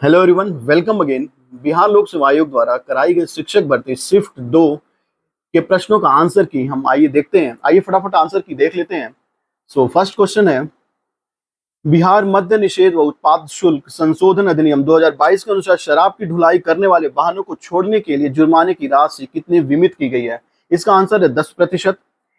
Hello everyone, welcome again. Bihar लोक सेवा आयोग द्वारा कराई गई शिक्षक भर्ती शिफ्ट 2 के प्रश्नों का आंसर की हम आइए देखते हैं। आइए फटाफट आंसर की देख लेते हैं। फर्स्ट क्वेश्चन है, बिहार मद्य निषेध व उत्पाद शुल्क संशोधन अधिनियम 2022 के अनुसार शराब की ढुलाई करने वाले वाहनों को छोड़ने के लिए जुर्माने की राशि कितनी बीमित की गई है? इसका आंसर है 10%।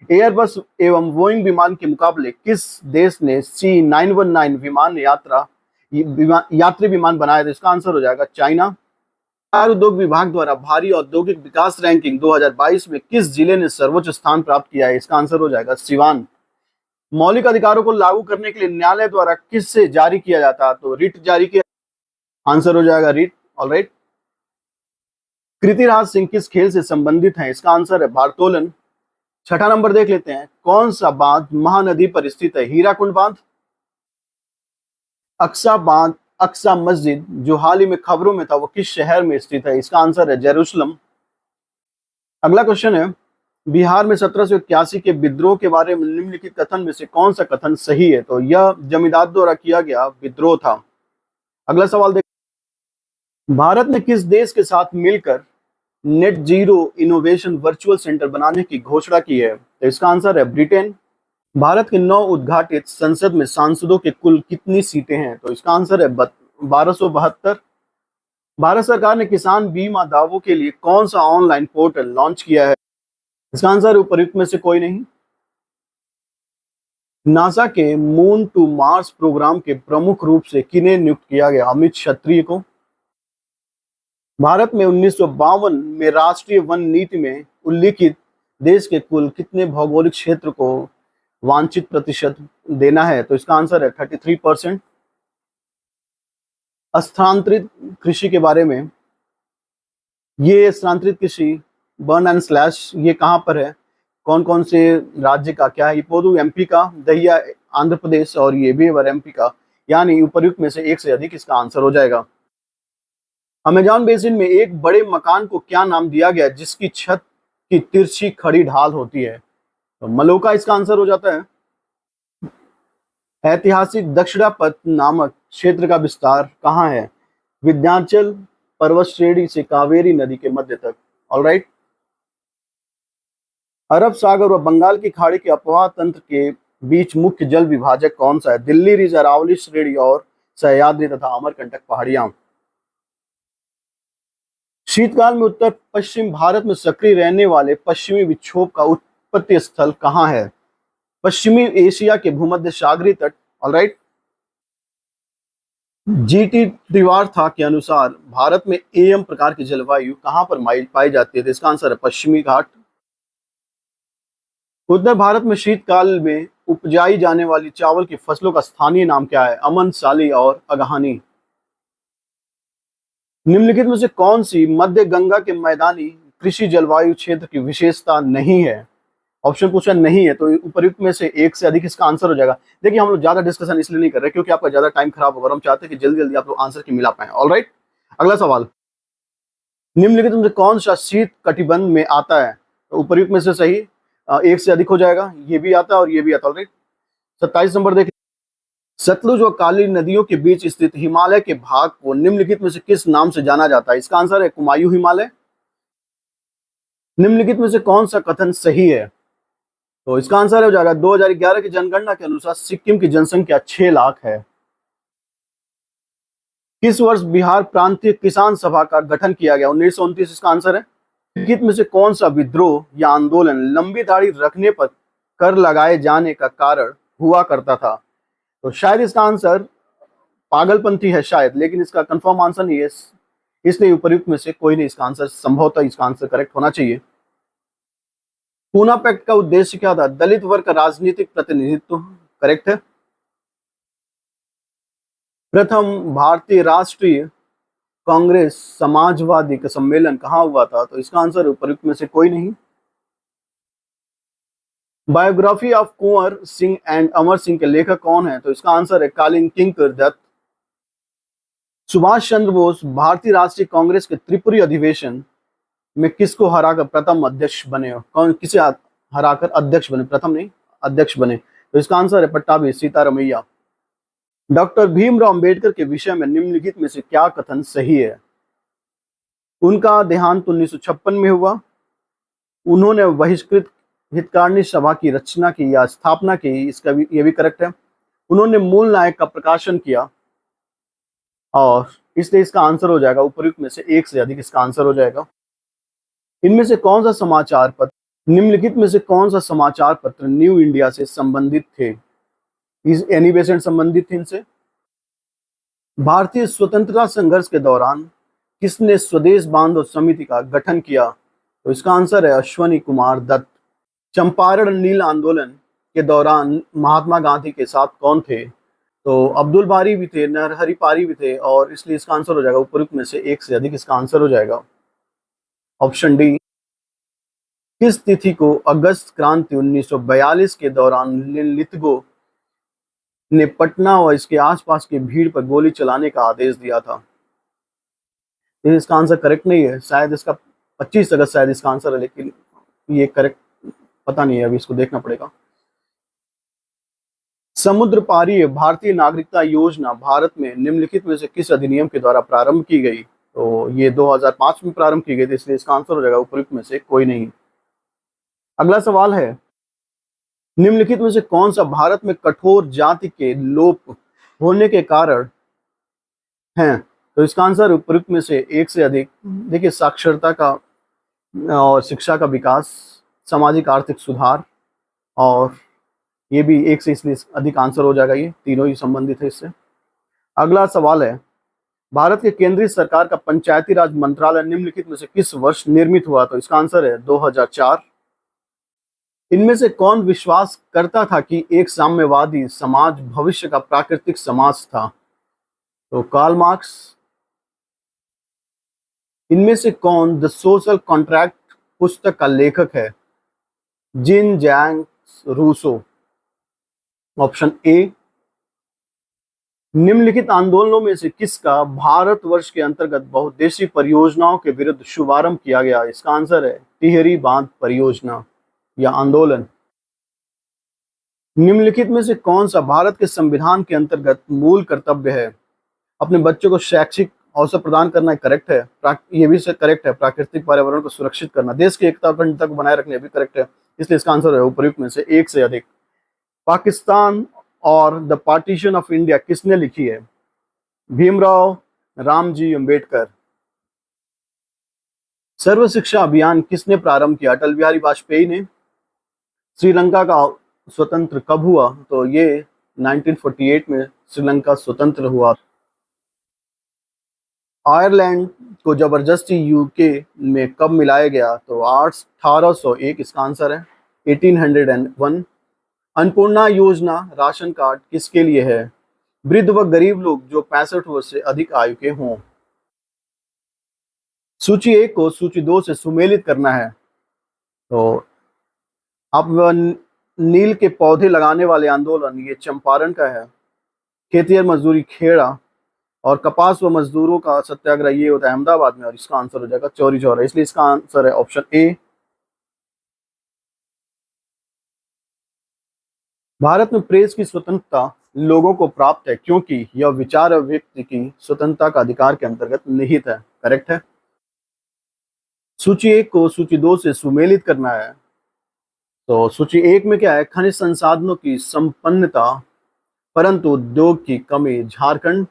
एयरबस एवं बोइंग विमान के मुकाबले किस देश ने C919 यात्री विमान बनाया था? इसका आंसर हो जाएगा चाइना। बिहार उद्योग विभाग द्वारा भारी औद्योगिक विकास रैंकिंग 2022 में किस जिले ने सर्वोच्च स्थान प्राप्त किया है? इसका आंसर हो जाएगा सिवान। मौलिक अधिकारों को लागू करने के लिए न्यायालय द्वारा किससे जारी किया जाता है? तो रिट जारी किया, आंसर हो जाएगा रिट। ऑलराइट। कृतिराज सिंह किस खेल से संबंधित हैं? इसका आंसर है भारोत्तोलन। छठा नंबर देख लेते हैं, कौन सा बांध महानदी पर स्थित है? हीराकुंड बांध, अक्सा बांध, अक्सा मस्जिद जो हाल ही में खबरों में था वो किस शहर में स्थित है? इसका आंसर है जेरूसलम। अगला क्वेश्चन है, बिहार में 1781 के विद्रोह के बारे में निम्नलिखित कथन में से कौन सा कथन सही है? तो यह जमींदार द्वारा किया गया विद्रोह था। अगला सवाल देख, भारत ने किस देश के साथ मिलकर net zero innovation virtual centre बनाने की घोषणा की है? तो इसका आंसर है ब्रिटेन। भारत के 9 उद्घाटित संसद में सांसदों के कुल कितनी सीटें हैं? तो इसका आंसर है 1272। भारत सरकार ने किसान बीमा दावों के लिए कौन सा ऑनलाइन पोर्टल लॉन्च किया है? इसका आंसर उपयुक्त में से कोई नहीं। नासा के मून टू मार्स प्रोग्राम के प्रमुख रूप से किन्हें नियुक्त किया गया? अमित क्षत्रिय को। भारत में 1952 में राष्ट्रीय वन नीति में उल्लिखित देश के कुल कितने भौगोलिक क्षेत्र को वांछित प्रतिशत देना है? तो इसका आंसर है 33%। स्थानांतरित कृषि के बारे में, ये स्थानांतरित कृषि बर्न एंड स्लैश ये कहाँ पर है, कौन कौन से राज्य का क्या है? ये पोदू एमपी का, दहिया आंध्र प्रदेश और ये बेवर एमपी का, यानी उपयुक्त में से एक से अधिक इसका आंसर हो जाएगा। अमेजॉन बेसिन में एक बड़े मकान को क्या नाम दिया गया जिसकी छत की तिरछी खड़ी ढाल होती है? तो मलोका इसका आंसर हो जाता है। ऐतिहासिक दक्षिणापथ नामक क्षेत्र का विस्तार कहाँ है? विंध्याचल पर्वत श्रेणी से कावेरी नदी के मध्य तक। ऑलराइट। अरब सागर व बंगाल की खाड़ी के अपवाह तंत्र के बीच मुख्य जल विभाजक कौन सा है? दिल्ली रिज, अरावली श्रेणी और सह्याद्री तथा अमरकंटक पहाड़ियां। शीतकाल में उत्तर पश्चिम भारत में सक्रिय रहने वाले पश्चिमी विक्षोभ का उत्पत्ति स्थल कहाँ है? पश्चिमी एशिया के भूमध्य सागरीय तट। ऑलराइट। जीटी त्रिवार्था के अनुसार भारत में एम प्रकार की जलवायु कहाँ पर पाई जाती है? इसका आंसर है पश्चिमी घाट। उत्तर भारत में शीतकाल में उपजाई जाने वाली चावल की फसलों का स्थानीय नाम क्या है? अमन, साली और अगहानी। निम्नलिखित में से कौन सी मध्य गंगा के मैदानी कृषि जलवायु क्षेत्र की विशेषता नहीं है? ऑप्शन पूछा नहीं है, तो उपयुक्त में से एक से अधिक इसका आंसर हो जाएगा। देखिए, हम लोग ज्यादा डिस्कशन इसलिए नहीं कर रहे क्योंकि आपका ज्यादा टाइम खराब होगा, हम चाहते हैं कि जल्दी जल्दी आप लोग आंसर की मिला पाए। ऑलराइट। अगला सवाल, निम्नलिखित में से कौन सा शीत कटिबंध में आता है? तो उपयुक्त में से सही एक से अधिक हो जाएगा, ये भी आता है और ये भी आता है। ऑलराइट। 27 नंबर देखिए, सतलुज और काली नदियों के बीच स्थित हिमालय के भाग को निम्नलिखित में से किस नाम से जाना जाता है? इसका आंसर है कुमायूं हिमालय। निम्नलिखित में से कौन सा कथन सही है? तो इसका आंसर हो जाएगा 2011 की जनगणना के अनुसार सिक्किम की जनसंख्या 6 लाख है। किस वर्ष बिहार प्रांतीय किसान सभा का गठन किया गया? 1929 इसका आंसर है। निम्नलिखित में से कौन सा विद्रोह या आंदोलन लंबी दाढ़ी रखने पर कर लगाए जाने का कारण हुआ करता था? तो शायद इसका आंसर पागलपंथी है शायद, लेकिन इसका कंफर्म आंसर नहीं है, इसलिए उपयुक्त में से कोई नहीं इसका आंसर, संभवतः इसका आंसर करेक्ट होना चाहिए। पूना पैक्ट का उद्देश्य क्या था? दलित वर्ग का राजनीतिक प्रतिनिधित्व। करेक्ट है। प्रथम भारतीय राष्ट्रीय कांग्रेस समाजवादी का सम्मेलन कहाँ हुआ था? तो इसका आंसर उपयुक्त में से कोई नहीं। Biography of Kunwar Singh and Amar Singh के लेखक कौन है? तो इसका आंसर है कालीन किंकर दत्त। सुभाष चंद्र बोस भारतीय राष्ट्रीय कांग्रेस के त्रिपुरी अधिवेशन में किसको हराकर प्रथम अध्यक्ष बने? कौन किसे हराकर अध्यक्ष बने? प्रथम नहीं, अध्यक्ष बने। तो इसका आंसर है पट्टाभी सीतारमैया। डॉक्टर भीमराव अंबेडकर के विषय में निम्नलिखित में से क्या कथन सही है? उनका देहांत 1956 में हुआ। उन्होंने बहिष्कृत हितकारिणी सभा की रचना की या स्थापना की, इसका भी ये भी करेक्ट है। उन्होंने मूल नायक का प्रकाशन किया, और इसलिए इसका आंसर हो जाएगा उपर्युक्त में से एक से अधिक इसका आंसर हो जाएगा। इनमें से कौन सा समाचार पत्र निम्नलिखित में से कौन सा समाचार पत्र न्यू इंडिया से संबंधित थे? एनी बेसेंट संबंधित थे इनसे। भारतीय स्वतंत्रता संघर्ष के दौरान किसने स्वदेश बांधो समिति का गठन किया? तो इसका आंसर है अश्वनी कुमार दत्त। चंपारण नील आंदोलन के दौरान महात्मा गांधी के साथ कौन थे? तो अब्दुल बारी भी थे, नरहरि पारी भी थे, और इसलिए इसका आंसर हो जाएगा उपर्युक्त में से एक से अधिक इसका आंसर हो जाएगा ऑप्शन डी। किस तिथि को अगस्त क्रांति 1942 के दौरान लिथगो ने पटना और इसके आसपास की भीड़ पर गोली चलाने का आदेश दिया था? इसका आंसर करेक्ट नहीं है, शायद इसका 25 अगस्त शायद इसका आंसर है, लेकिन ये करेक्ट पता नहीं है, अभी इसको देखना पड़ेगा। समुद्र पारी भारतीय नागरिकता योजना भारत में निम्नलिखित में से किस अधिनियम के द्वारा प्रारंभ की गई? तो ये 2005 में प्रारंभ की गई थी, इसलिए इसका आंसर हो जाएगा उपर्युक्त में से कोई नहीं। अगला सवाल है, निम्नलिखित में से कौन सा भारत में कठोर जाति के लोप होने के कारण है? तो इसका आंसर उपर्युक्त में से एक से अधिक। देखिए, साक्षरता का और शिक्षा का विकास, सामाजिक आर्थिक सुधार, और ये भी एक से इसलिए अधिक आंसर हो जाएगा, ये तीनों ही संबंधित है इससे। अगला सवाल है, भारत के केंद्रीय सरकार का पंचायती राज मंत्रालय निम्नलिखित में से किस वर्ष निर्मित हुआ? तो इसका आंसर है 2004। इनमें से कौन विश्वास करता था कि एक साम्यवादी समाज भविष्य का प्राकृतिक समाज था? तो कार्ल मार्क्स। इनमें से कौन द सोशल कॉन्ट्रैक्ट पुस्तक का लेखक है? Jean Jacques Rousseau. Option A. निम्नलिखित आंदोलनों में से किसका भारतवर्ष के अंतर्गत बहुउद्देशीय परियोजनाओं के विरुद्ध शुभारंभ किया गया? इसका आंसर है टिहरी बांध परियोजना या आंदोलन। निम्नलिखित में से कौन सा भारत के संविधान के अंतर्गत मूल कर्तव्य है? अपने बच्चों को शैक्षिक अवसर प्रदान करना करेक्ट है, ये भी करेक्ट है। प्राकृतिक पर्यावरण को सुरक्षित करना, देश की एकता अखंडता को बनाए रखने भी करेक्ट है, इसलिए इसका आंसर है उपर्युक्त में से एक से अधिक। पाकिस्तान और द पार्टीशन ऑफ इंडिया किसने लिखी है? भीमराव रामजी अंबेडकर। सर्व शिक्षा अभियान किसने प्रारंभ किया? अटल बिहारी वाजपेयी ने। श्रीलंका का स्वतंत्र कब हुआ? तो ये 1948 में श्रीलंका स्वतंत्र हुआ। आयरलैंड को जबरदस्ती यूके में कब मिलाया गया? तो 1801 इसका आंसर है 1801। अन्नपूर्णा योजना राशन कार्ड किसके लिए है? वृद्ध व गरीब लोग जो 65 वर्ष से अधिक आयु के हों। सूची 1 को सूची 2 से सुमेलित करना है। तो आप नील के पौधे लगाने वाले आंदोलन, ये चंपारण का है। खेतिहर मजदूरी खेड़ा, और कपास व मजदूरों का सत्याग्रह ये होता है अहमदाबाद में, और इसका आंसर हो जाएगा चौरी चौरा, इसलिए इसका आंसर है ऑप्शन ए। भारत में प्रेस की स्वतंत्रता लोगों को प्राप्त है क्योंकि यह विचार अभिव्यक्ति की स्वतंत्रता का अधिकार के अंतर्गत निहित है। करेक्ट है। सूची 1 को सूची 2 से सुमेलित करना है। तो सूची 1 में क्या है? खनिज संसाधनों की संपन्नता परंतु उद्योग की कमी, झारखंड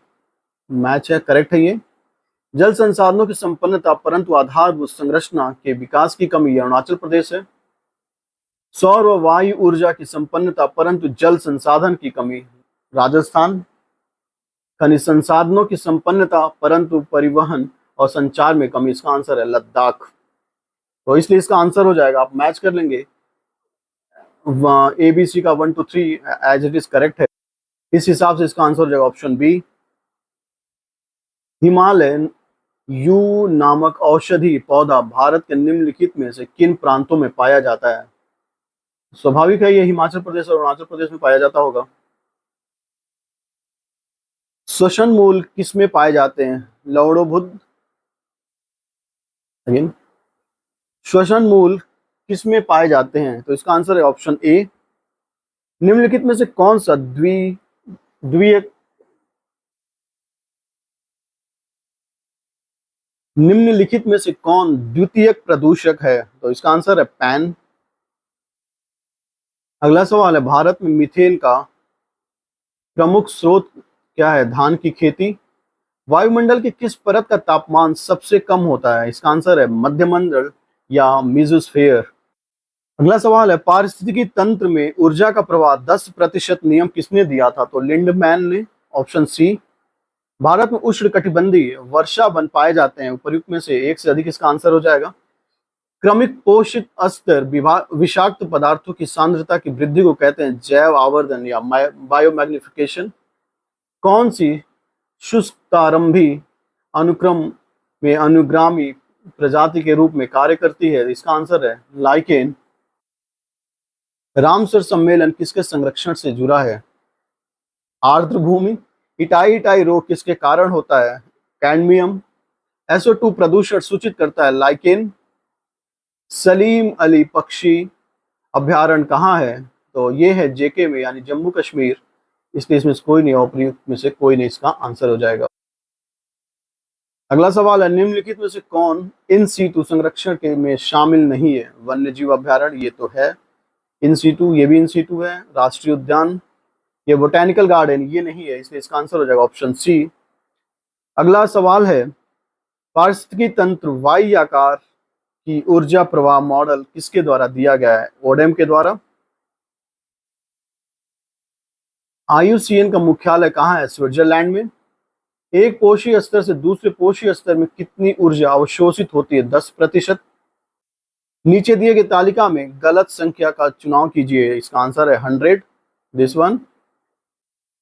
मैच है, करेक्ट है ये। जल संसाधनों की संपन्नता परंतु आधारभूत संरचना के विकास की कमी, अरुणाचल प्रदेश है। सौर व वायु ऊर्जा की संपन्नता परंतु जल संसाधन की कमी, राजस्थान। खनिज संसाधनों की संपन्नता परंतु परिवहन और संचार में कमी, इसका आंसर है लद्दाख। तो इसलिए इसका आंसर हो जाएगा, आप मैच कर लेंगे, ABC का 1 to 3 as it is correct है, इस हिसाब से इसका आंसर हो जाएगा ऑप्शन बी। हिमालयन यू नामक औषधि पौधा भारत के निम्नलिखित में से किन प्रांतों में पाया जाता है? स्वाभाविक है, ये हिमाचल प्रदेश और अरुणाचल प्रदेश में पाया जाता होगा। श्वसन मूल किस में पाए जाते हैं? लौड़ोबुद्ध। अगेन, श्वसन मूल किस में पाए जाते हैं? तो इसका आंसर है ऑप्शन ए। निम्नलिखित में से कौन सा द्वितीयक निम्नलिखित में से कौन द्वितीयक प्रदूषक है? तो इसका आंसर है पैन। अगला सवाल है, भारत में मीथेन का प्रमुख स्रोत क्या है? धान की खेती। वायुमंडल के किस परत का तापमान सबसे कम होता है? इसका आंसर है मध्यमंडल या मेसोस्फीयर। अगला सवाल है, पारिस्थितिकी तंत्र में ऊर्जा का प्रवाह 10% नियम किसने दिया था? तो लिंडमैन ने। Option C. भारत में उष्णकटिबंधीय वर्षा वन पाए जाते हैं, उपर्युक्त में से एक से अधिक इसका आंसर हो जाएगा। क्रमिक पोषित अस्तर विषाक्त पदार्थों की सांद्रता की वृद्धि को कहते हैं जैव आवर्धन या बायोमैग्निफिकेशन। कौन सी शुष्कारंभी अनुक्रम में अनुगामी प्रजाति के रूप में कार्य करती है? इसका आंसर है लाइकेन। रामसर सम्मेलन किसके संरक्षण से जुड़ा है? आर्द्र भूमि। इटाई इटाई रोग किसके कारण होता है? कैडमियम। SO2 प्रदूषण सूचित करता है लाइकेन। सलीम अली पक्षी अभ्यारण्य कहाँ है? तो ये है जेके में, यानी जम्मू कश्मीर। इसलिए इसमें से कोई नहीं, उपयुक्त में से कोई नहीं इसका आंसर हो जाएगा। अगला सवाल है, निम्नलिखित में से कौन इन सीटू संरक्षण के में शामिल नहीं है? वन्य जीव अभ्यारण्य ये तो है इन सीटू, ये भी इन सीटू है। राष्ट्रीय उद्यान, ये बोटेनिकल गार्डन ये नहीं है, इसलिए इसका आंसर हो जाएगा ऑप्शन सी। अगला सवाल है, पारिस्थितिकी तंत्र वाई आकार की ऊर्जा प्रवाह मॉडल किसके द्वारा दिया गया है? ओडेम के द्वारा। IUCN का मुख्यालय कहाँ है? स्विट्जरलैंड में। एक पोषी स्तर से दूसरे पोषी स्तर में कितनी ऊर्जा अवशोषित होती है? 10%। नीचे दिए गए तालिका में गलत संख्या का चुनाव कीजिए, इसका आंसर है 100, दिस वन।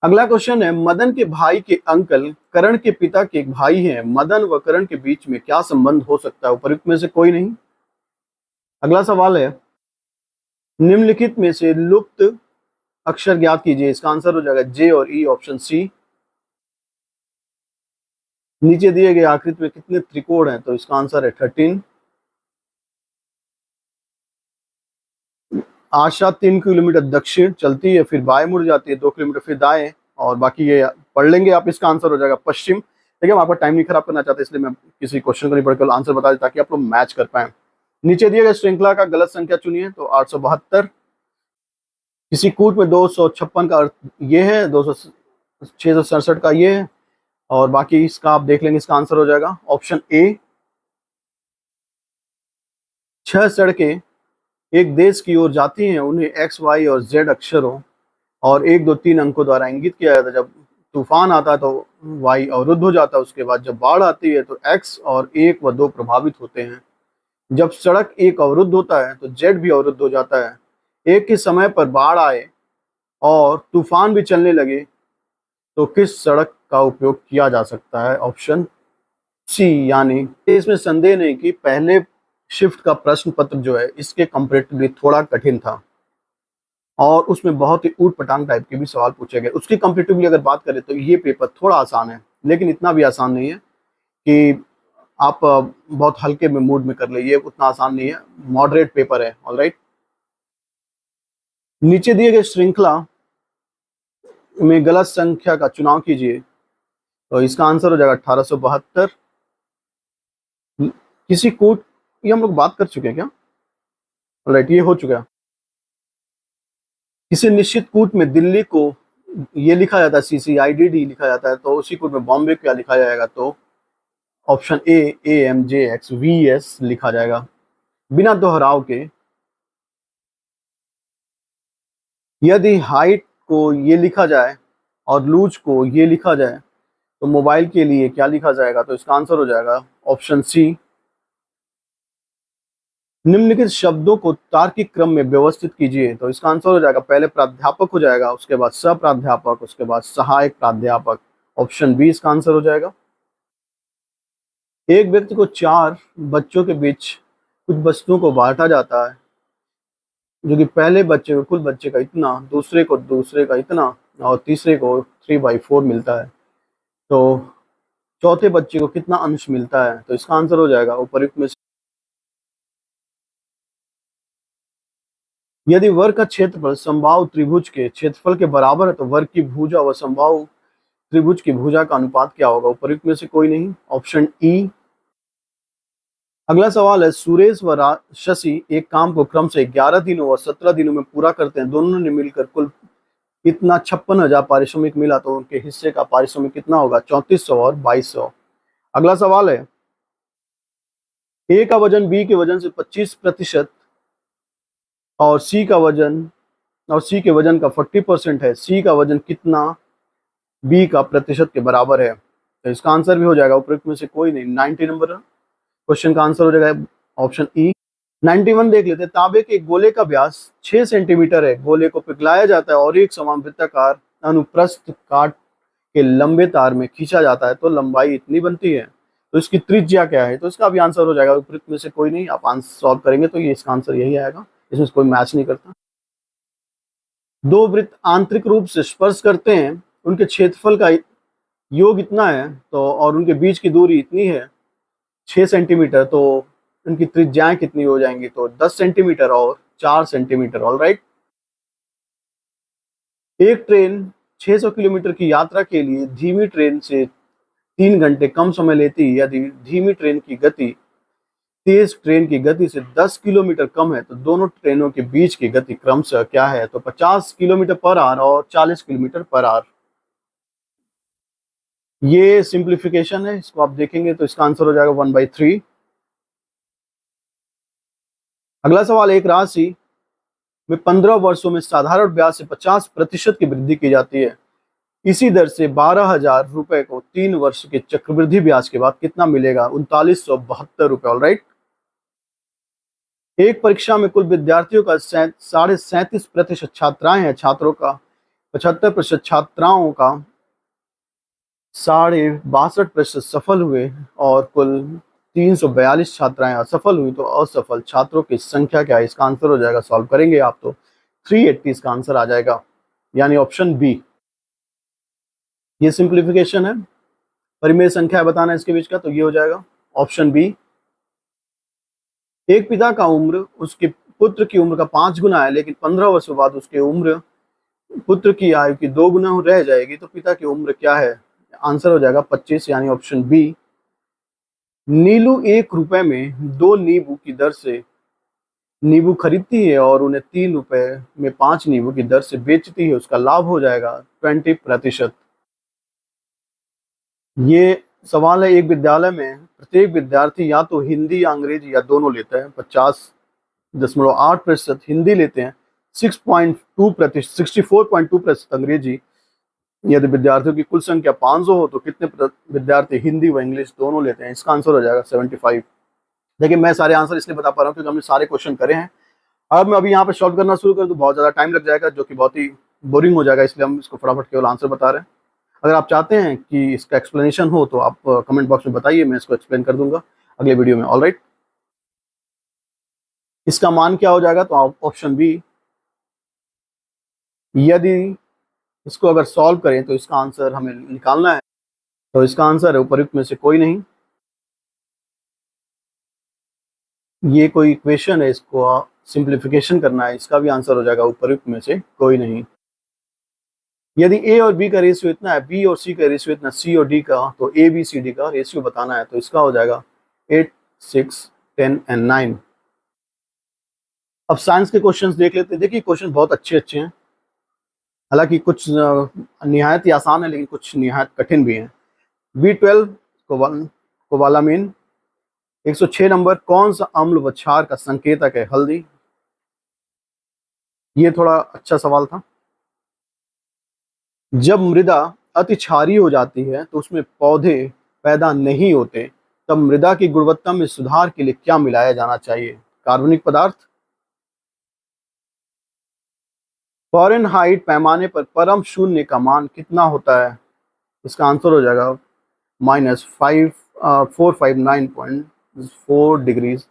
अगला क्वेश्चन है, मदन के भाई के अंकल करण के पिता के एक भाई हैं, मदन व करण के बीच में क्या संबंध हो सकता है? उपयुक्त में से कोई नहीं। अगला सवाल है, निम्नलिखित में से लुप्त अक्षर ज्ञात कीजिए, इसका आंसर हो जाएगा जे और ई, ऑप्शन सी। नीचे दिए गए आकृति में कितने त्रिकोण हैं? तो इसका आंसर है 13। आशा 3 किलोमीटर दक्षिण चलती है, फिर बाएं मुड़ जाती है, 2 किलोमीटर फिर दाएं, और बाकी ये पढ़ लेंगे आप। इसका आंसर हो जाएगा पश्चिम। देखिए, हम आपका टाइम नहीं खराब करना चाहते, इसलिए मैं किसी क्वेश्चन को नहीं पढ़कर आंसर बता दें ताकि आप लोग मैच कर पाए। नीचे दिए गए श्रृंखला का गलत संख्या चुनिए, तो 872। किसी कूट में 256 का अर्थ ये है, 667 का ये है, और बाकी इसका आप देख लेंगे, इसका आंसर हो जाएगा ऑप्शन ए। 6 सड़कें एक देश की ओर जाती हैं, उन्हें एक्स, वाई और जेड अक्षरों और 1, 2, 3 अंकों द्वारा इंगित किया जाता है। जब तूफान आता है तो वाई अवरुद्ध हो जाता है, उसके बाद जब बाढ़ आती है तो एक्स और 1 व 2 प्रभावित होते हैं। जब सड़क 1 अवरुद्ध होता है तो जेड भी अवरुद्ध हो जाता है। एक के समय पर बाढ़ आए और तूफान भी चलने लगे तो किस सड़क का उपयोग किया जा सकता है? Option C. यानी इसमें संदेह नहीं कि पहले शिफ्ट का प्रश्न पत्र जो है इसके कंपैरेटिवली थोड़ा कठिन था और उसमें बहुत ही ऊट पटांग टाइप के भी सवाल पूछे गए। उसकी कंपैरेटिवली अगर बात करें तो ये पेपर थोड़ा आसान है, लेकिन इतना भी आसान नहीं है कि आप बहुत हल्के में मूड में कर ले, ये उतना आसान नहीं है, मॉडरेट पेपर है। ऑलराइट, नीचे दिए गए श्रृंखला में गलत संख्या का चुनाव कीजिए, तो इसका आंसर हो जाएगा 1872। किसी कूट, ये हम लोग बात कर चुके हैं क्या? राइट, ये हो चुका है। किसी निश्चित कूट में दिल्ली को ये लिखा जाता है CCIDD लिखा जाता है, तो उसी कूट में बॉम्बे क्या लिखा जाएगा? तो ऑप्शन ए AMJXVS लिखा जाएगा बिना दोहराव के। यदि हाइट को ये लिखा जाए और लूज को ये लिखा जाए तो मोबाइल के लिए क्या लिखा जाएगा? तो इसका आंसर हो जाएगा ऑप्शन सी। निम्नलिखित शब्दों को तार्किक क्रम में व्यवस्थित कीजिए, तो इसका आंसर हो जाएगा पहले प्राध्यापक हो जाएगा, उसके बाद सह-प्राध्यापक, उसके बाद सहायक प्राध्यापक। ऑप्शन बी इसका आंसर हो जाएगा। एक व्यक्ति को 4 बच्चों के बीच कुछ वस्तुओं को बांटा जाता है, जो कि पहले बच्चे को कुल बच्चे का इतना, दूसरे को दूसरे का इतना और तीसरे को 3/4 मिलता है, तो चौथे बच्चे को कितना अंश मिलता है? तो इसका आंसर हो जाएगा उपर्युक्त में से। यदि वर्ग का क्षेत्रफल समबाहु त्रिभुज के क्षेत्रफल के बराबर है तो वर्ग की भुजा व समबाहु त्रिभुज की भुजा का अनुपात क्या होगा? उपर्युक्त में से कोई नहीं। Option E. अगला सवाल है, सुरेश व शशि एक काम को क्रम से 11 दिनों और 17 दिनों में पूरा करते हैं। दोनों ने मिलकर कुल इतना 56,000 पारिश्रमिक मिला, तो उनके हिस्से का पारिश्रमिक कितना होगा? 3400 और 2200। अगला सवाल है, ए का वजन बी के वजन से 25% और सी के वजन का 40% है। सी का वजन कितना बी का प्रतिशत के बराबर है? तो इसका आंसर भी हो जाएगा उपरोक्त में से कोई नहीं। 90 नंबर क्वेश्चन का आंसर हो जाएगा ऑप्शन ई। 91 देख लेते हैं। तांबे के गोले का व्यास 6 सेंटीमीटर है। गोले को पिघलाया जाता है और एक समान वृत्ताकार अनुप्रस्थ काट के लंबे तार में खींचा जाता है तो लंबाई इतनी बनती है। तो इसकी त्रिज्या क्या है? तो इसका भी आंसर हो जाएगा उपरोक्त में से कोई नहीं। आप आंसर सॉल्व करेंगे तो ये इसका आंसर यही आएगा, इसमें कोई मैच नहीं करता। दो वृत्त आंतरिक रूप से स्पर्श करते हैं, उनके क्षेत्रफल का योग इतना है तो और उनके बीच की दूरी इतनी है 6 सेंटीमीटर, तो उनकी त्रिज्याएं कितनी हो जाएंगी? तो 10 सेंटीमीटर और 4 सेंटीमीटर। ऑलराइट। एक ट्रेन 600 किलोमीटर की यात्रा के लिए धीमी ट्रेन से 3 घंटे कम समय लेती है। यदि धीमी ट्रेन की गति तेज ट्रेन की गति से 10 किलोमीटर कम है तो दोनों ट्रेनों के बीच की गति क्रमशः क्या है? तो 50 किलोमीटर पर आवर और 40 किलोमीटर पर आवर। ये सिंप्लीफिकेशन है, इसको आप देखेंगे तो इसका आंसर हो जाएगा 1/3। अगला सवाल, एक राशि में 15 वर्षों में साधारण ब्याज से 50% की वृद्धि की जाती है। इसी दर से 12,000 रुपए को 3 वर्ष के चक्रवृद्धि ब्याज के बाद कितना मिलेगा? 3972 रुपए। ऑलराइट। एक परीक्षा में कुल विद्यार्थियों का 37.5% छात्राएं हैं। छात्रों का 75% छात्राओं का 62.5% सफल हुए और कुल 342 छात्राएं असफल हुई, तो असफल छात्रों की संख्या क्या है? इसका आंसर हो जाएगा, सॉल्व करेंगे आप तो 380 इसका आंसर आ जाएगा, यानी ऑप्शन बी। ये सिंप्लीफिकेशन है, परिमेय संख्या बताना इसके बीच का, तो ये हो जाएगा ऑप्शन बी। एक पिता का उम्र उसके पुत्र की उम्र का 5 गुना है, लेकिन 15 वर्षों बाद उसके उम्र पुत्र की आयु की 2 गुना रह जाएगी, तो पिता की उम्र क्या है? आंसर हो जाएगा 25, यानी ऑप्शन बी। नीलू 1 रुपए में 2 नींबू की दर से नींबू खरीदती है और उन्हें 3 रुपए में 5 नींबू की दर से बेचती है। उसका लाभ हो जाएगा 20%। ये सवाल है, एक विद्यालय में प्रत्येक विद्यार्थी या तो हिंदी या अंग्रेजी या दोनों लेता है। 50.8% हिंदी लेते हैं, 64.2% अंग्रेजी। यदि विद्यार्थियों की कुल संख्या 500 हो तो कितने विद्यार्थी हिंदी व इंग्लिश दोनों लेते हैं? इसका आंसर हो जाएगा 75। देखिए, मैं सारे आंसर इसलिए बता पा रहा हूँ क्योंकि हमने सारे क्वेश्चन करे हैं। अब मैं अभी यहाँ पे सॉल्व करना शुरू कर दूँ बहुत ज़्यादा टाइम लग जाएगा, जो कि बहुत ही बोरिंग हो जाएगा, इसलिए हम इसको फटाफट केवल आंसर बता रहे हैं। अगर आप चाहते हैं कि इसका एक्सप्लेनेशन हो तो आप कमेंट बॉक्स में बताइए, मैं इसको एक्सप्लेन कर दूंगा अगले वीडियो में। ऑलराइट। इसका मान क्या हो जाएगा? तो आप ऑप्शन बी। यदि इसको अगर सॉल्व करें तो इसका आंसर हमें निकालना है, तो इसका आंसर है उपयुक्त में से कोई नहीं। ये कोई इक्वेशन है, इसको सिंप्लीफिकेशन करना है, इसका भी आंसर हो जाएगा उपयुक्त में से कोई नहीं। यदि ए और बी का रेशियो इतना है, बी और सी का रेशियो इतना, सी और डी का, तो ए बी सी डी का रेशियो बताना है, तो इसका हो जाएगा 8, 6, 10 एंड 9। अब साइंस के क्वेश्चंस देख लेते हैं। देखिए, क्वेश्चन बहुत अच्छे अच्छे हैं, हालांकि कुछ निहायत ही आसान है लेकिन कुछ निहायत कठिन भी हैं। B12 कोबालामिन 106 नंबर, कौन सा अम्ल व क्षार का संकेतक है? हल्दी। ये थोड़ा अच्छा सवाल था। जब मृदा अति क्षारीय हो जाती है तो उसमें पौधे पैदा नहीं होते, तब मृदा की गुणवत्ता में सुधार के लिए क्या मिलाया जाना चाहिए? कार्बनिक पदार्थ। फ़ारेनहाइट पैमाने पर परम शून्य का मान कितना होता है? इसका आंसर हो जाएगा -459.4 डिग्रीज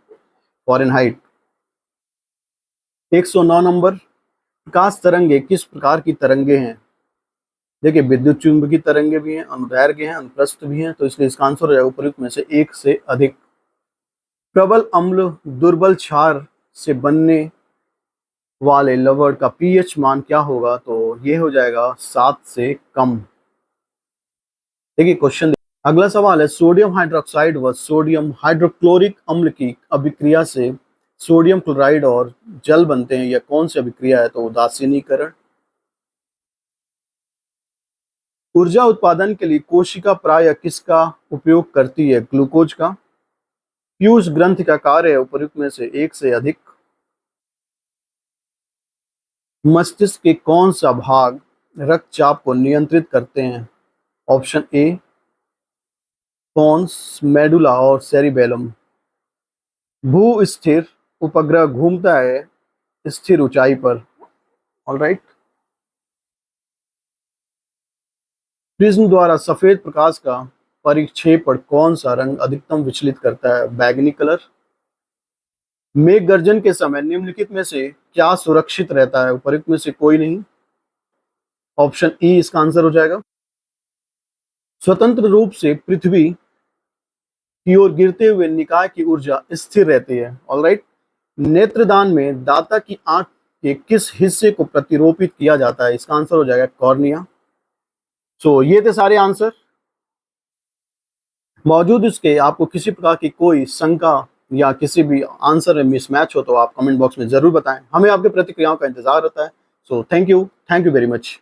फ़ारेनहाइट। 109 नंबर, प्रकाश तरंगे किस प्रकार की तरंगे हैं? देखिए, विद्युत चुंबकीय तरंगे भी हैं, अनुदैर्घ्य हैं, अनुप्रस्थ भी हैं, तो इसलिए इसका आंसर हो जाएगा उपयुक्त में से एक से अधिक। प्रबल अम्ल दुर्बल क्षार से बनने वाले लवण का पीएच मान क्या होगा? तो ये हो जाएगा 7 से कम। देखिए क्वेश्चन अगला सवाल है, सोडियम हाइड्रोक्साइड व सोडियम हाइड्रोक्लोरिक अम्ल की अभिक्रिया से सोडियम क्लोराइड और जल बनते हैं, यह कौन सी अभिक्रिया है? तो उदासीनीकरण। ऊर्जा उत्पादन के लिए कोशिका प्रायः किसका उपयोग करती है? ग्लूकोज का। पीयूष ग्रंथि का कार्य है उपर्युक्त में से एक से अधिक। मस्तिष्क के कौन सा भाग रक्तचाप को नियंत्रित करते हैं? ऑप्शन ए पोन्स, मेडुला और सेरिबेलम। भू स्थिर उपग्रह घूमता है स्थिर ऊंचाई पर। ऑलराइट। प्रिज्म द्वारा सफेद प्रकाश का परिक्षेपण कौन सा रंग अधिकतम विचलित करता है? बैगनी कलर। मेघ गर्जन के समय निम्नलिखित में से क्या सुरक्षित रहता है? उपर्युक्त में से कोई नहीं। ऑप्शन ई इसका आंसर हो जाएगा। स्वतंत्र रूप से पृथ्वी की ओर गिरते हुए निकाय की ऊर्जा स्थिर रहती है। ऑलराइट। नेत्रदान में दाता की आंख के किस हिस्से को प्रतिरोपित किया जाता है? इसका आंसर हो जाएगा कॉर्निया। सो ये थे सारे आंसर। मौजूद इसके आपको किसी प्रकार की कोई शंका या किसी भी आंसर में मिसमैच हो तो आप कमेंट बॉक्स में जरूर बताएं। हमें आपके प्रतिक्रियाओं का इंतजार रहता है। So thank you very much.